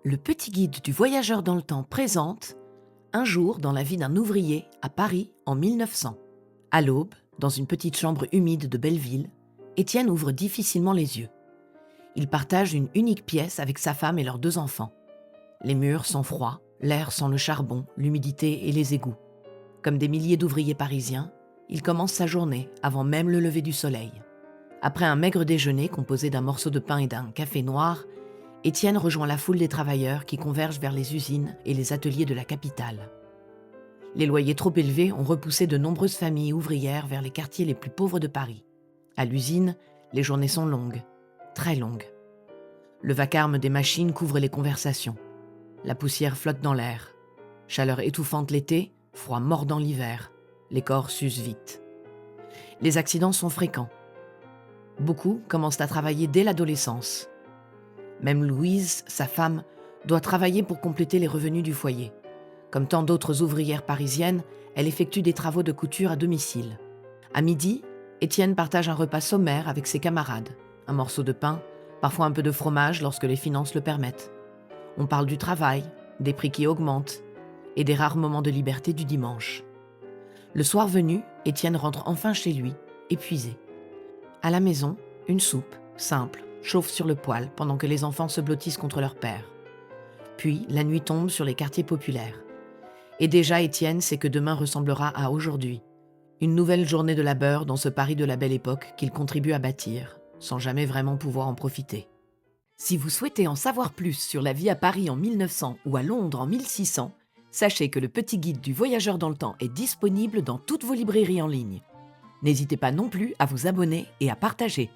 Le petit guide du voyageur dans le temps présente Un jour dans la vie d'un ouvrier à Paris en 1900. À l'aube, dans une petite chambre humide de Belleville, Étienne ouvre difficilement les yeux. Il partage une unique pièce avec sa femme et leurs 2 enfants. Les murs sont froids, l'air sent le charbon, l'humidité et les égouts. Comme des milliers d'ouvriers parisiens, il commence sa journée avant même le lever du soleil. Après un maigre déjeuner composé d'un morceau de pain et d'un café noir, Étienne rejoint la foule des travailleurs qui convergent vers les usines et les ateliers de la capitale. Les loyers trop élevés ont repoussé de nombreuses familles ouvrières vers les quartiers les plus pauvres de Paris. À l'usine, les journées sont longues, très longues. Le vacarme des machines couvre les conversations. La poussière flotte dans l'air. Chaleur étouffante l'été, froid mordant l'hiver. Les corps s'usent vite. Les accidents sont fréquents. Beaucoup commencent à travailler dès l'adolescence. Même Louise, sa femme, doit travailler pour compléter les revenus du foyer. Comme tant d'autres ouvrières parisiennes, elle effectue des travaux de couture à domicile. À midi, Étienne partage un repas sommaire avec ses camarades. Un morceau de pain, parfois un peu de fromage lorsque les finances le permettent. On parle du travail, des prix qui augmentent et des rares moments de liberté du dimanche. Le soir venu, Étienne rentre enfin chez lui, épuisé. À la maison, une soupe, simple, chauffe sur le poêle pendant que les enfants se blottissent contre leur père. Puis, la nuit tombe sur les quartiers populaires. Et déjà, Étienne sait que demain ressemblera à aujourd'hui. Une nouvelle journée de labeur dans ce Paris de la belle époque qu'il contribue à bâtir, sans jamais vraiment pouvoir en profiter. Si vous souhaitez en savoir plus sur la vie à Paris en 1900 ou à Londres en 1600, sachez que le petit guide du voyageur dans le temps est disponible dans toutes vos librairies en ligne. N'hésitez pas non plus à vous abonner et à partager.